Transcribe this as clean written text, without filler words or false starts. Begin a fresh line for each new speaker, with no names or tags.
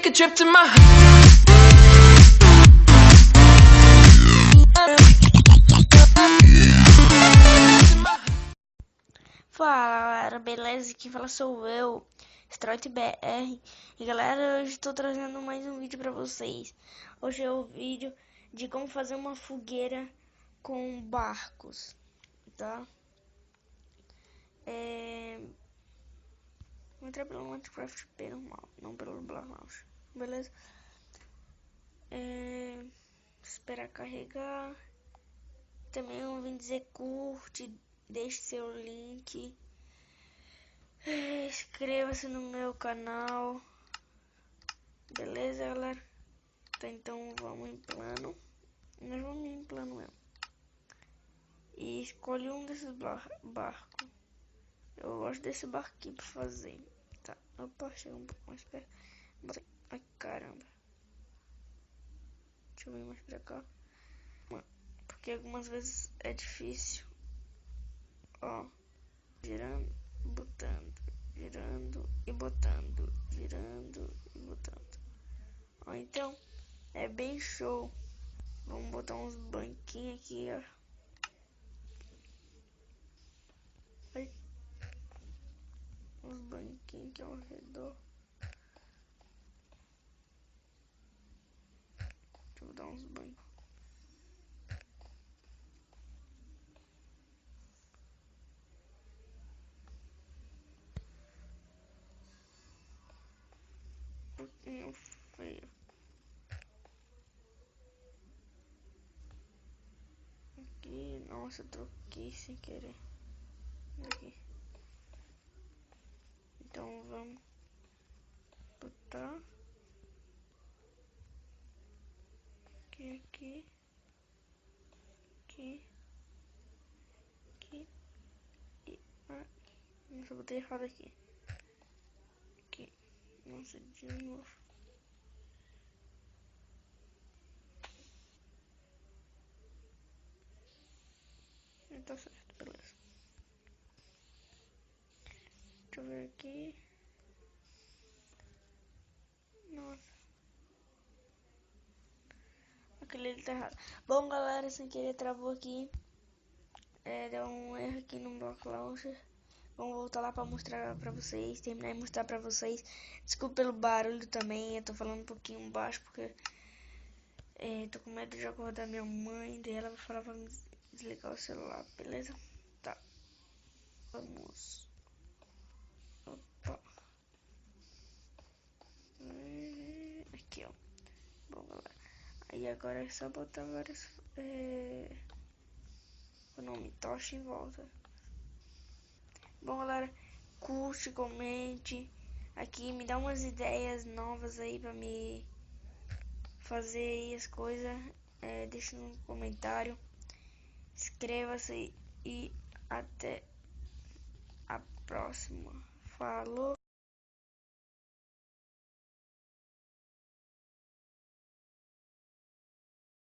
take a trip to my
Fala galera, beleza? Quem fala sou eu, Stroit BR. E galera, hoje estou trazendo mais um vídeo pra vocês. Hoje é o vídeo de como fazer uma fogueira com barcos, tá? Vou entrar pelo Minecraft normal, não pelo Blackout, beleza? Esperar carregar. Também eu vim dizer curte, deixe seu link. Inscreva-se no meu canal. Beleza, galera? Tá, então vamos em plano. Nós vamos em plano mesmo. E escolhe um desses barcos. Eu gosto desse barco aqui pra fazer. Tá, opa, chega um pouco mais perto. Ai, caramba. Deixa eu vir mais pra cá. Porque algumas vezes é difícil. Ó, girando, botando, girando e botando, girando e botando. Ó, então é bem show. Vamos botar uns banquinhos aqui, ó. Ai. Uns banquinhos aqui ao redor. Deixa eu dar uns bancos. Um pouquinho feio. Aqui, nossa, eu troquei sem querer. Aqui. Então vamos botar aqui, aqui, aqui, aqui e aqui. Nossa, eu botei errado aqui. Aqui. Nossa, de novo. Tá certo, beleza. Deixa eu ver aqui. Nossa. Aquele ali tá errado. Bom, galera, sem querer travou aqui. Deu um erro aqui no Block Launcher. Vamos voltar lá pra mostrar pra vocês. Terminar e mostrar pra vocês. Desculpa pelo barulho também. Eu tô falando um pouquinho baixo porque tô com medo de acordar minha mãe. Daí ela vai falar pra me desligar o celular, beleza? Tá. Vamos. Opa. Aqui, ó. Bom, galera. Aí agora é só botar várias... o nome tocha em volta. Bom, galera, curte, comente aqui, me dá umas ideias novas aí pra me fazer aí as coisas. Deixa no comentário, inscreva-se e até a próxima. Falou!